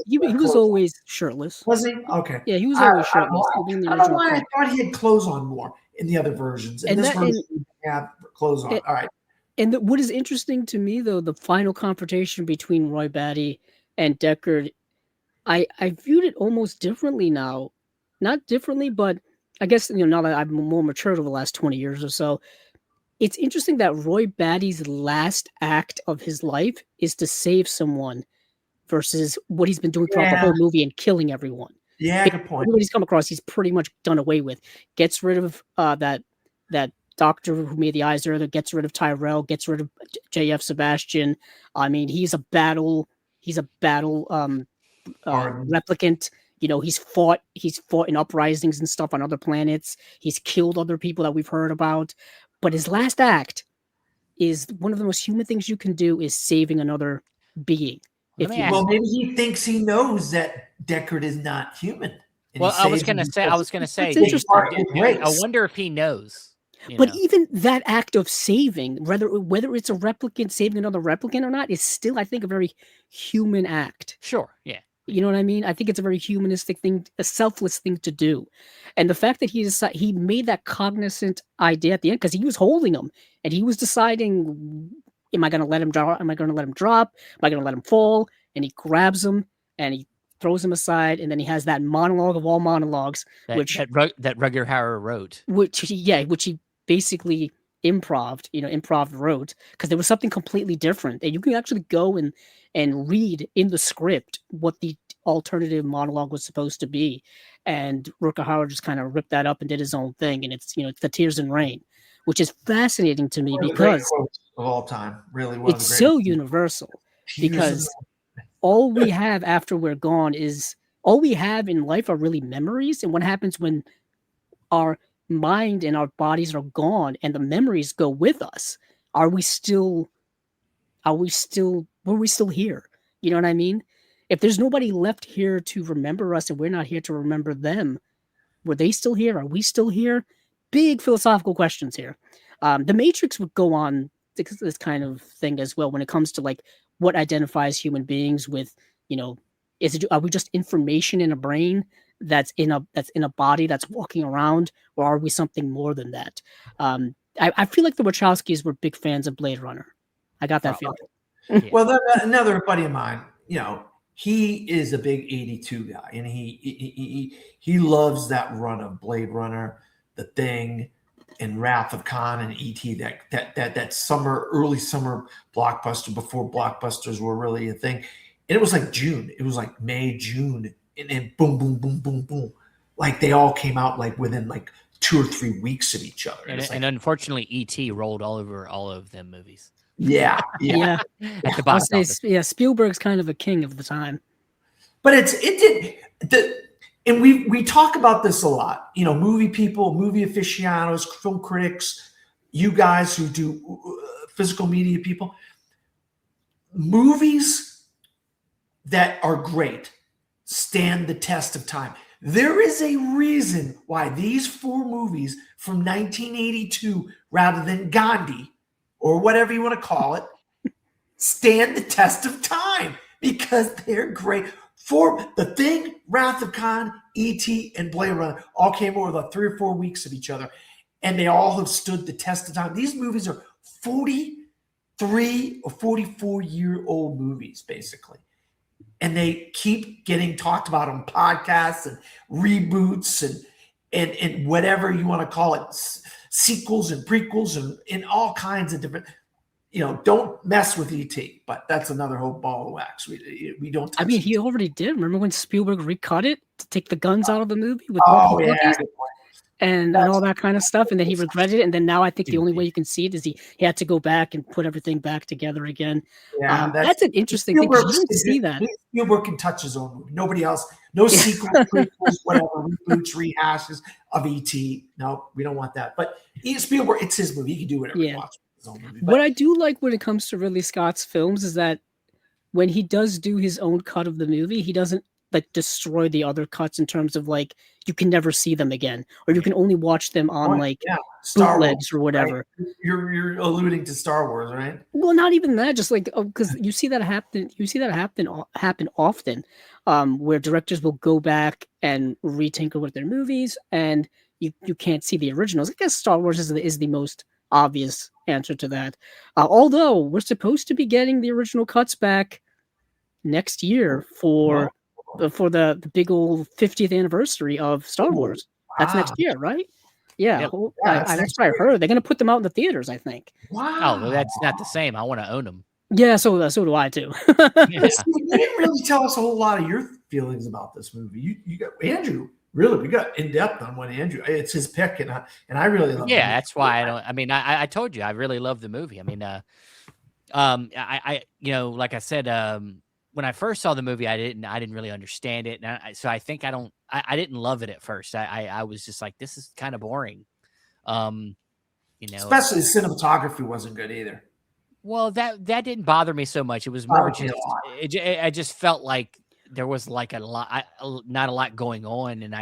he was always shirtless. Was he? Okay. Yeah, he was always shirtless. I don't know why I thought he had clothes on more in the other versions. In this version, he had clothes on. All right. And what is interesting to me, though, the final confrontation between Roy Batty and Deckard, I viewed it almost differently now. Not differently, but I guess now that I'm more mature over the last 20 years or so, it's interesting that Roy Batty's last act of his life is to save someone versus what he's been doing throughout the whole movie and killing everyone. Yeah, good point. Everybody he's come across, he's pretty much done away with. Gets rid of that doctor who made the eyes earlier, gets rid of Tyrell, gets rid of J.F. Sebastian. I mean, he's a battle replicant. He's fought in uprisings and stuff on other planets. He's killed other people that we've heard about. But his last act is one of the most human things you can do, is saving another being. Well, maybe he thinks he knows that Deckard is not human. Well, I was gonna say, it's interesting. I wonder if he knows. But even that act of saving, whether it's a replicant saving another replicant or not, is still, I think, a very human act. Sure, yeah. You know what I mean? I think it's a very humanistic thing, a selfless thing to do. And the fact that he made that cognizant idea at the end, because he was holding him and he was deciding, am I going to let him drop? Am I going to let him drop? Am I going to let him fall? And he grabs him and he throws him aside, and then he has that monologue of all monologues, that Rutger Hauer wrote. Which he basically improv wrote, because there was something completely different, and you can actually go and read in the script what the alternative monologue was supposed to be, and Rutger Hauer just kind of ripped that up and did his own thing, and it's it's the Tears and Rain, which is fascinating to me One of the great because quotes of all time, really one of it's the so great. universal. Tears Because and- all we have after we're gone is all we have in life are really memories, and what happens when our mind and our bodies are gone and the memories go with us. Are we still were we still here? You know what I mean? If there's nobody left here to remember us and we're not here to remember them, were they still here? Are we still here? Big philosophical questions here. The Matrix would go on this kind of thing as well when it comes to like what identifies human beings with, are we just information in a brain that's in a body that's walking around, or are we something more than that? I feel like the Wachowskis were big fans of Blade Runner. I got that feeling. Yeah. Well, another buddy of mine, he is a big 82 guy, and he loves that run of Blade Runner, The Thing, and Wrath of Khan and E.T. that summer, early summer blockbuster before blockbusters were really a thing. And it was like June. It was like May, June, and then boom, boom, boom, boom, boom. Like they all came out like within like 2 or 3 weeks of each other. And unfortunately, E.T. rolled all over all of them movies. Yeah. Yeah. At the box office. Yeah, Spielberg's kind of a king of the time. But and we talk about this a lot. Movie people, movie aficionados, film critics, you guys who do physical media people. Movies that are great stand the test of time. There is a reason why these 4 movies from 1982, rather than Gandhi or whatever you want to call it, stand the test of time because they're great. For The Thing, Wrath of Khan, E.T., and Blade Runner all came over like 3 or 4 weeks of each other, and they all have stood the test of time. These movies are 43 or 44-year-old movies, basically. And they keep getting talked about on podcasts and reboots and whatever you want to call it, sequels and prequels and all kinds of different. Don't mess with E.T., but that's another whole ball of wax. We don't touch he already did. Remember when Spielberg recut it to take the guns out of the movie with and all that kind of stuff, and then he regretted it, and then now I think the only way you can see it is he had to go back and put everything back together again. Yeah, that's an interesting thing. You don't see that. Spielberg can touch his own movie. Nobody else. No sequels, prequels, whatever, reboots, rehashes of E.T. No, we don't want that. But Spielberg, it's his movie. He can do whatever he wants. What I do like when it comes to Ridley Scott's films is that when he does do his own cut of the movie, he doesn't like destroy the other cuts in terms of like you can never see them again, or you can only watch them on bootlegs or whatever. Right? You're alluding to Star Wars, right? Well, not even that. Just like because you see that happen. You see that happen often, where directors will go back and retinker with their movies, and you can't see the originals. I guess Star Wars is the most obvious answer to that. Although we're supposed to be getting the original cuts back next year for the big old 50th anniversary of Star Wars. That's next year, right? Yeah, Yep. that's what I heard. They're going to put them out in the theaters, I think. Wow. Oh, well, that's not the same. I want to own them. Yeah, so do I too. You didn't really tell us a whole lot of your feelings about this movie. You got Andrew. Really, we got in depth on what Andrew. It's his pick, and I really love. Yeah, that's why I don't. I mean, I told you I really love the movie. I mean, I like I said, when I first saw the movie, I didn't really understand it, and so I think I didn't love it at first. I was just like, this is kind of boring. Especially the cinematography wasn't good either. Well, that didn't bother me so much. It was more just I just felt like there was like not a lot going on, and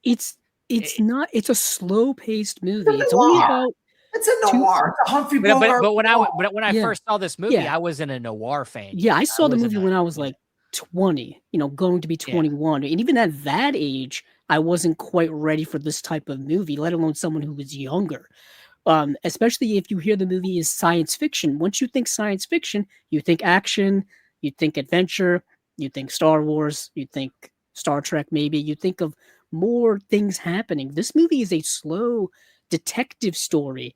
it's a slow paced movie. It's only about it's a noir. It's a Humphrey Bogart. But when I first saw this movie, I wasn't a noir fan. Yeah, I saw the movie when I was like 20, going to be 21, and even at that age, I wasn't quite ready for this type of movie, let alone someone who was younger. Especially if you hear the movie is science fiction. Once you think science fiction, you think action, you think adventure. You think Star Wars, you think Star Trek, maybe you think of more things happening. This movie is a slow detective story.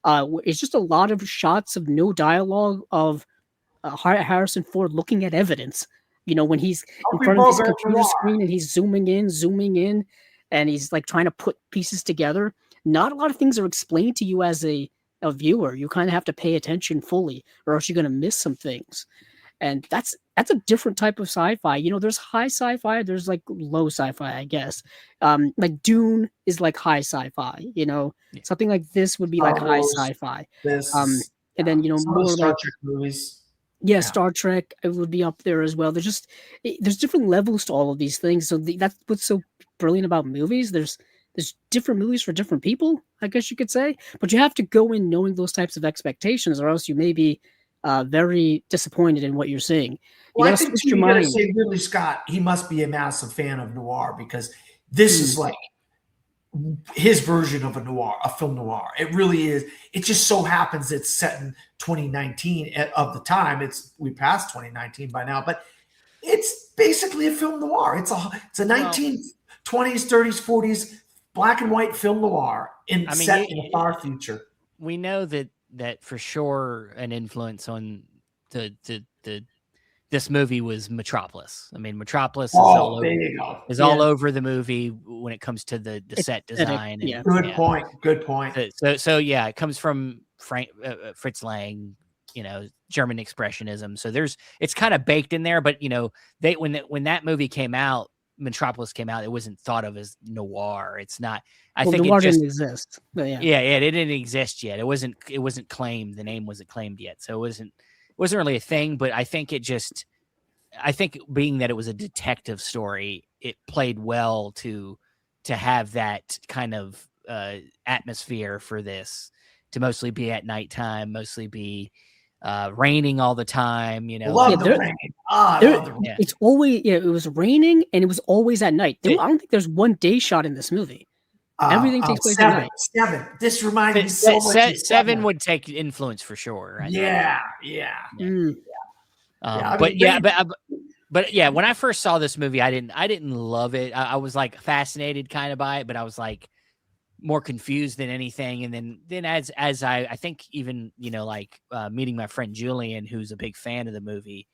It's just a lot of shots of no dialogue of Harrison Ford looking at evidence. You know, when he's in Humphrey front of his Bogart computer noir. screen and he's zooming in, and he's like trying to put pieces together. Not a lot of things are explained to you as a viewer. You kind of have to pay attention fully, or else you're going to miss some things. And that's a different type of sci-fi. You know, there's high sci-fi, there's like low sci-fi, I guess. Like Dune is like high sci-fi. You know, Yeah. something like this would be Star like high Wars, sci-fi. This, And then some of the more Star like Trek movies. yeah, Yeah. Star Trek it would be up there as well. There's different levels to all of these things. So that's what's so brilliant about movies. There's different movies for different people, I guess you could say. But you have to go in knowing those types of expectations, or else you may be very disappointed in what you're seeing. You Well, I gotta think switch too, your you got to mind. say Ridley Scott. He must be a massive fan of noir because this is like his version of a noir, a film noir. It really is. It just so happens it's set in 2019 of the time. We passed 2019 by now, but it's basically a film noir. It's a 1920s, 30s, 40s black and white film noir set in the far future. We know that for sure an influence on this movie was Metropolis. I mean, Metropolis is all over the movie when it comes to the set design. And, yeah. Good point. So yeah, it comes from Fritz Lang, you know, German expressionism. So it's kind of baked in there. But you know, when that movie came out, Metropolis came out, it wasn't thought of as noir. It's not. I think noir it just didn't exist. But yeah, it didn't exist yet. It wasn't claimed. The name wasn't claimed yet, so it wasn't really a thing. But I think being that it was a detective story, it played well to have that kind of atmosphere for this, to mostly be at nighttime, mostly be raining all the time. You know, love the rain. It's always it was raining and it was always at night. I don't think there's one day shot in this movie. Everything takes place at night. Seven. This reminds me so much of Seven would take influence for sure. Right? Yeah. But yeah, when I first saw this movie, I didn't love it. I was like fascinated kind of by it, but I was like more confused than anything. And then as I think even, you know, like meeting my friend Julian, who's a big fan of the movie,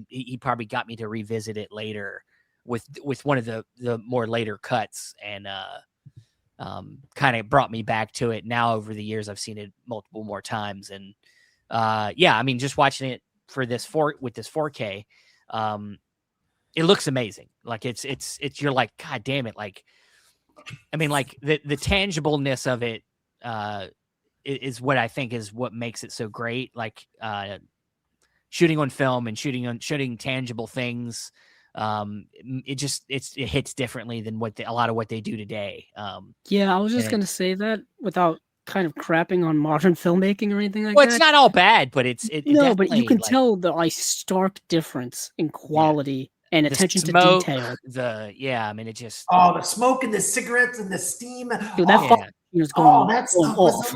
he probably got me to revisit it later with one of the more later cuts, and kind of brought me back to it. Now over the years, I've seen it multiple more times, and yeah, I mean, just watching it with this 4K, it looks amazing. Like it's you're like, God damn it. Like, I mean, like the tangibleness of it is what I think is what makes it so great. Like shooting on film and shooting tangible things. It hits differently than a lot of what they do today. Yeah, I was just gonna say that without kind of crapping on modern filming or anything like that. Well, it's not all bad, but but you can tell the stark difference in quality and attention to detail. I mean, it just the smoke and the cigarettes and the steam. Dude, that was going off.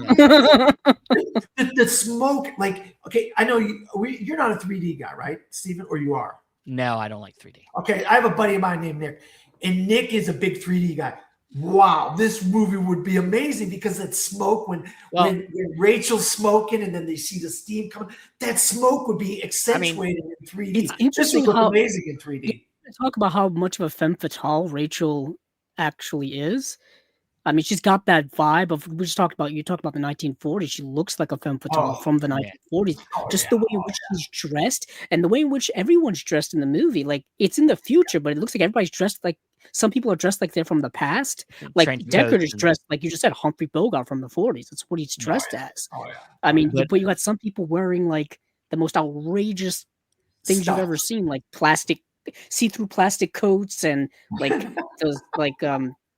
The smoke, like, okay, I know you're not a 3D guy, right, Steven, or you are? No, I don't like 3D. Okay, I have a buddy of mine named Nick, and Nick is a big 3D guy. Wow, this movie would be amazing because that smoke when Rachel's smoking and then they see the steam coming, that smoke would be accentuated in 3D. It's interesting how amazing in 3D. Talk about how much of a femme fatale Rachel actually is. I mean, she's got that vibe of you talked about the 1940s. She looks like a femme fatale from the 1940s. The way in which she's dressed and the way in which everyone's dressed in the movie. Like, it's in the future, but it looks like everybody's dressed like some people are dressed like they're from the past. Like Deckard is dressed like you just said, Humphrey Bogart from the 40s. That's what he's dressed as. I mean, but you got some people wearing like the most outrageous things you've ever seen, like see-through plastic coats and like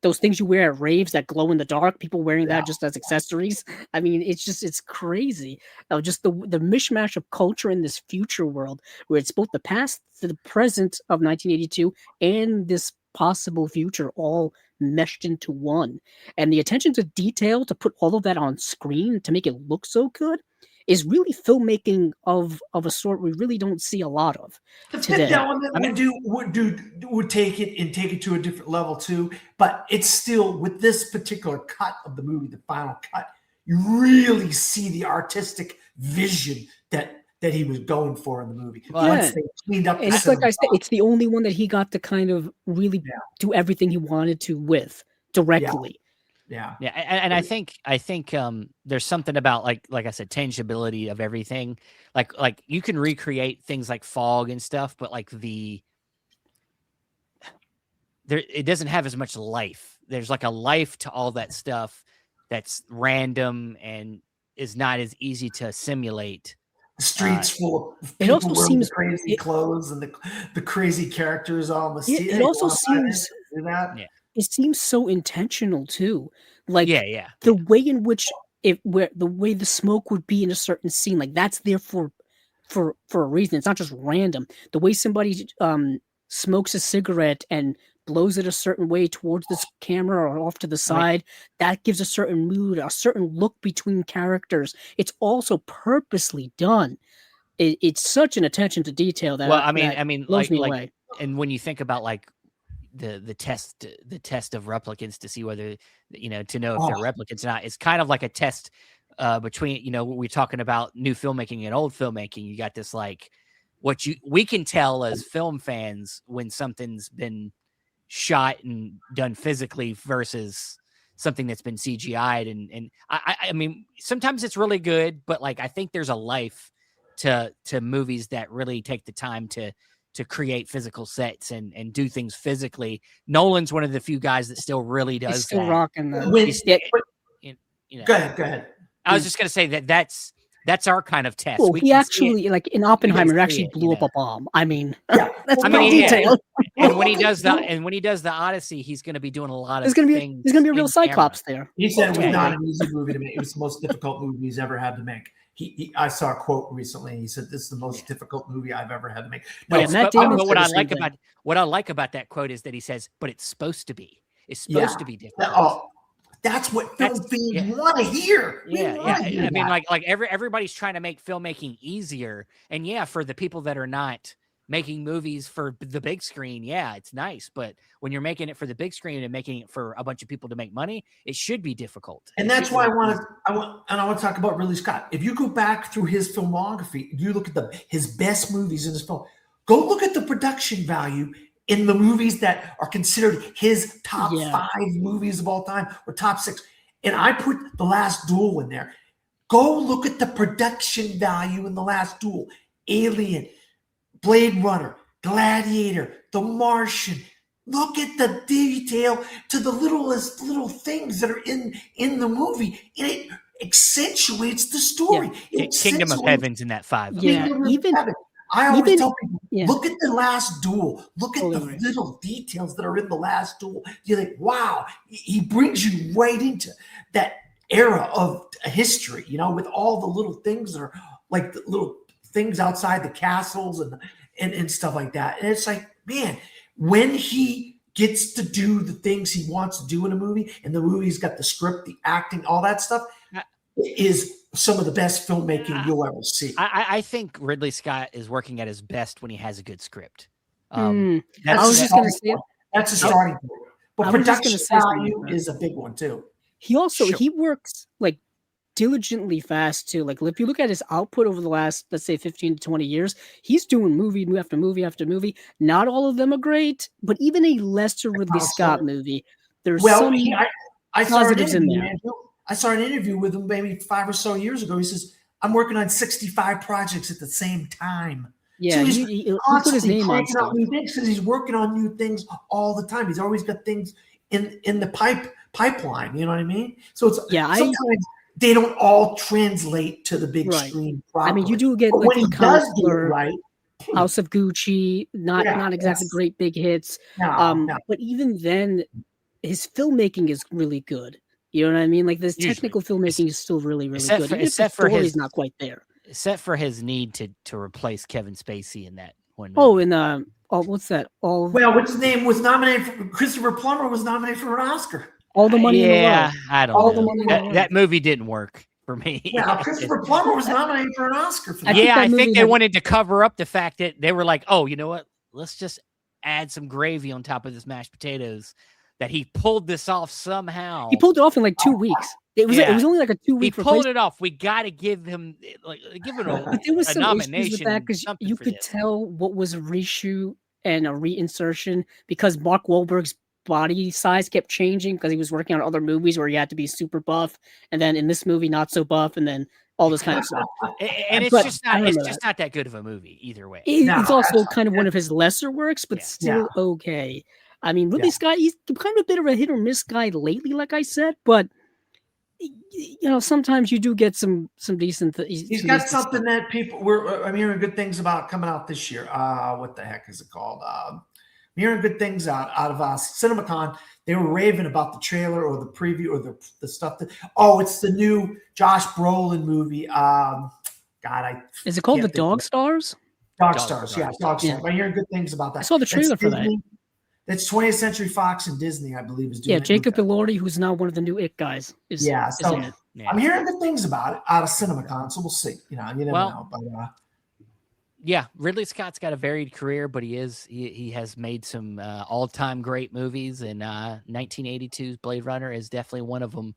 those things you wear at raves that glow in the dark, people wearing that just as accessories. I mean, it's crazy. Just the mishmash of culture in this future world where it's both the past, the present of 1982, and this possible future all meshed into one. And the attention to detail to put all of that on screen to make it look so good is really filmmaking of a sort we really don't see a lot of The today. Fifth Element would take it to a different level too, but it's still, with this particular cut of the movie, the final cut, you really see the artistic vision that he was going for in the movie. Well, once they cleaned up, and it's like I said, it's the only one that he got to kind of really do everything he wanted to with directly. Yeah. And I think there's something about like I said, tangibility of everything. Like you can recreate things like fog and stuff, but like it doesn't have as much life. There's like a life to all that stuff that's random and is not as easy to simulate. The streets full of people wearing the crazy clothes and the crazy characters on the street. It also seems it seems so intentional too. Like the way in which the way the smoke would be in a certain scene, like that's there for a reason. It's not just random. The way somebody smokes a cigarette and blows it a certain way towards this camera or off to the side, that gives a certain mood, a certain look between characters. It's also purposely done. It's such an attention to detail that blows me away. And when you think about like the test of replicants to see whether to know if they're replicants or not, it's kind of like a test between we're talking about new filmmaking and old filmmaking. You got this like we can tell as film fans when something's been shot and done physically versus something that's been CGI'd, and I mean sometimes it's really good, but like I think there's a life to movies that really take the time to create physical sets and do things physically. Nolan's one of the few guys that still really does. He's still that. Rocking that. Go ahead. I was just gonna say that's our kind of test. Well, he actually, like in Oppenheimer, actually blew up a bomb. I mean, that's detail. And when he does the Odyssey, he's going to be doing a lot of things. There's going to be a real Cyclops there. He said it was not an easy movie to make. It was the most difficult movie he's ever had to make. I saw a quote recently. He said, "This is the most difficult movie I've ever had to make." No, but what I like about that quote is that he says, "But it's supposed to be. It's supposed to be difficult." That's what film fans want to hear. I mean, like everybody's trying to make filmmaking easier, and for the people that are not making movies for the big screen, it's nice. But when you're making it for the big screen and making it for a bunch of people to make money, it should be difficult. And that's why I want to talk about Ridley Scott. If you go back through his filmography, you look at his best movies in his film. Go look at the production value in the movies that are considered his top 5 movies of all time or top 6. And I put The Last Duel in there. Go look at the production value in The Last Duel. Alien, Blade Runner, Gladiator, The Martian. Look at the detail to the littlest little things that are in the movie. And it accentuates the story. Kingdom of Heaven's in that 5. I always tell people, look at The Last Duel. Look at the little details that are in The Last Duel. You're like, wow, he brings you right into that era of history, with all the little things that are like the little things outside the castles and stuff like that. And it's like, man, when he gets to do the things he wants to do in a movie, and the movie's got the script, the acting, all that stuff, is some of the best filmmaking you'll ever see. I think Ridley Scott is working at his best when he has a good script. I was just going to say that's a starting point. But production value is a big one too. He also he works like diligently fast too. Like if you look at his output over the last, let's say 15 to 20 years, he's doing movie after movie after movie. Not all of them are great, but even a lesser Ridley Scott movie, there's some positives in there. I saw an interview with him maybe 5 or so years ago. He says, "I'm working on 65 projects at the same time." Yeah, so he put his name on stuff. New things because he's working on new things all the time. He's always got things in the pipeline. You know what I mean? So it's sometimes they don't all translate to the big screen properly. I mean, you do get but like when he does do it right. House of Gucci, not exactly great big hits. No. But even then, his filmmaking is really good. You know what I mean? Like this technical filmmaking is still really, really good. Except for his not quite there. Except for his need to replace Kevin Spacey in that one. What's that? What's his name was nominated for Christopher Plummer was nominated for an Oscar. All the Money in the World. I don't know. That movie didn't work for me. Yeah, Christopher Plummer was nominated for an Oscar for that. I think they wanted to cover up the fact that they were like, oh, you know what? Let's just add some gravy on top of this mashed potatoes. That he pulled this off somehow. He pulled it off in like 2 weeks. It was only like a 2-week. He pulled it off. We got to give him but there was some nomination issues with that because you could tell what was a reshoot and a reinsertion because Mark Wahlberg's body size kept changing because he was working on other movies where he had to be super buff, and then in this movie not so buff, and then all this kind of stuff. And it's just not that good of a movie either way. It's also kind of one of his lesser works, but still okay. I mean, Ridley Scott, he's kind of a bit of a hit or miss guy lately, like I said, but sometimes you do get some decent. He's got something that I'm hearing good things about coming out this year. What the heck is it called? I'm hearing good things out of CinemaCon. They were raving about the trailer or the preview or the stuff it's the new Josh Brolin movie. Is it called The Dog Stars? Dog Stars. I'm hearing good things about that. I saw the trailer for that. That's 20th Century Fox and Disney, I believe, is doing it. Yeah, Jacob Elordi, who's now one of the new It guys. I'm hearing good things about it out of CinemaCon, so we'll see. You never know. But Ridley Scott's got a varied career, but he has made some all-time great movies, and 1982's Blade Runner is definitely one of them.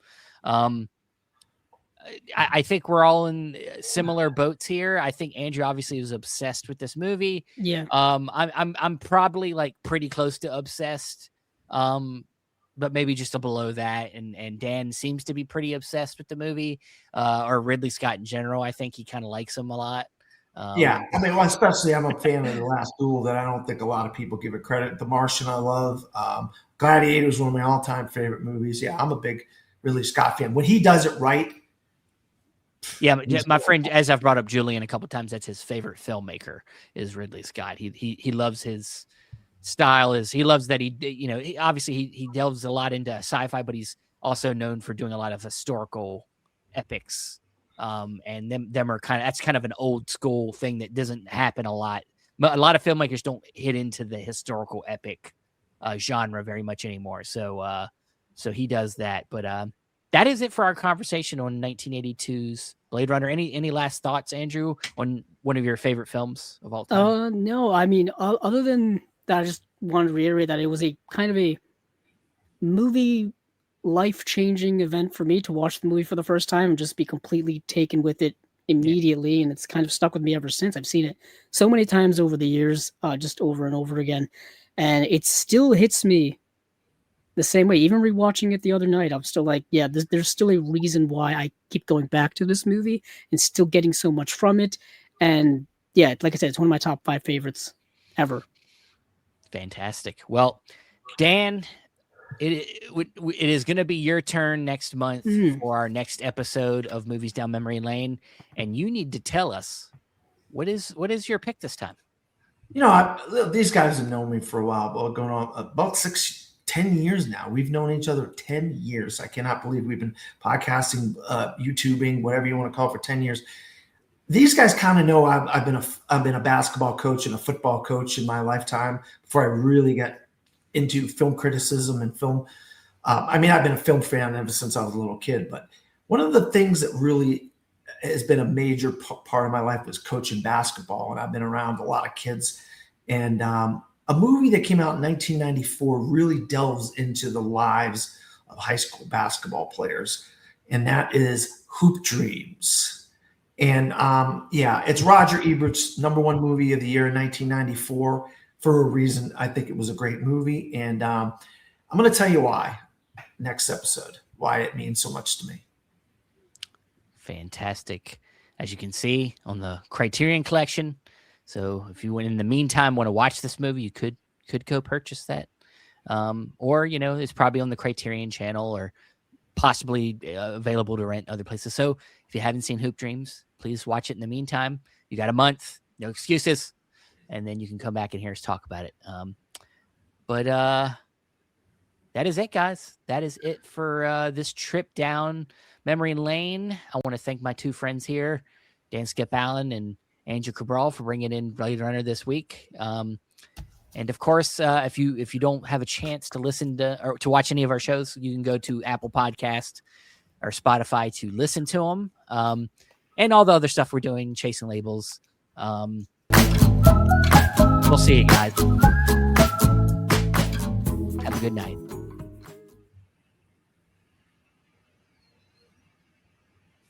I think we're all in similar boats here. I think Andrew obviously was obsessed with this movie. Yeah. I'm probably like pretty close to obsessed. But maybe just a below that. And Dan seems to be pretty obsessed with the movie, or Ridley Scott in general. I think he kind of likes him a lot. Especially I'm a fan of The Last Duel that I don't think a lot of people give it credit. The Martian I love. Gladiator is one of my all-time favorite movies. Yeah, I'm a big Ridley Scott fan. When he does it right. Yeah, my friend, as I've brought up Julian a couple of times, that's his favorite filmmaker is Ridley Scott. He loves his style. He loves that he obviously he delves a lot into sci-fi, but he's also known for doing a lot of historical epics. And them are that's kind of an old school thing that doesn't happen a lot. But a lot of filmmakers don't hit into the historical epic genre very much anymore. So he does that. But that is it for our conversation on 1982's Blade Runner. Any last thoughts, Andrew, on one of your favorite films of all time? No. I mean, other than that, I just wanted to reiterate that it was a kind of a movie life-changing event for me to watch the movie for the first time and just be completely taken with it immediately. And it's kind of stuck with me ever since. I've seen it so many times over the years, just over and over again. And it still hits me the same way. Even rewatching it the other night, I'm still like, there's still a reason why I keep going back to this movie and still getting so much from it. And like I said, it's one of my top 5 favorites ever. Fantastic. Well, Dan, it is going to be your turn next month for our next episode of Movies Down Memory Lane, and you need to tell us what is your pick this time. These guys have known me for a while, going on about 10 years now. We've known each other 10 years. I cannot believe we've been podcasting, YouTubing, whatever you want to call it, for 10 years. These guys kind of know I've been a basketball coach and a football coach in my lifetime before I really got into film criticism and film. I've been a film fan ever since I was a little kid. But one of the things that really has been a major part of my life was coaching basketball, and I've been around a lot of kids. And a movie that came out in 1994 really delves into the lives of high school basketball players, and that is Hoop Dreams. And it's Roger Ebert's #1 movie of the year in 1994 for a reason. I think it was a great movie, and I'm going to tell you why next episode, why it means so much to me. Fantastic. As you can see on the Criterion Collection. So if you in the meantime want to watch this movie, you could go purchase that. Or, it's probably on the Criterion channel or possibly available to rent other places. So if you haven't seen Hoop Dreams, please watch it in the meantime. You got a month, no excuses, and then you can come back and hear us talk about it. But that is it, guys. That is it for this trip down memory lane. I want to thank my 2 friends here, Dan Skip Allen and Andrew Cabral, for bringing in Blade Runner this week. And of course, if you don't have a chance to listen to or to watch any of our shows, you can go to Apple Podcast, or Spotify to listen to them. And all the other stuff we're doing, Chasing Labels. We'll see you guys. Have a good night.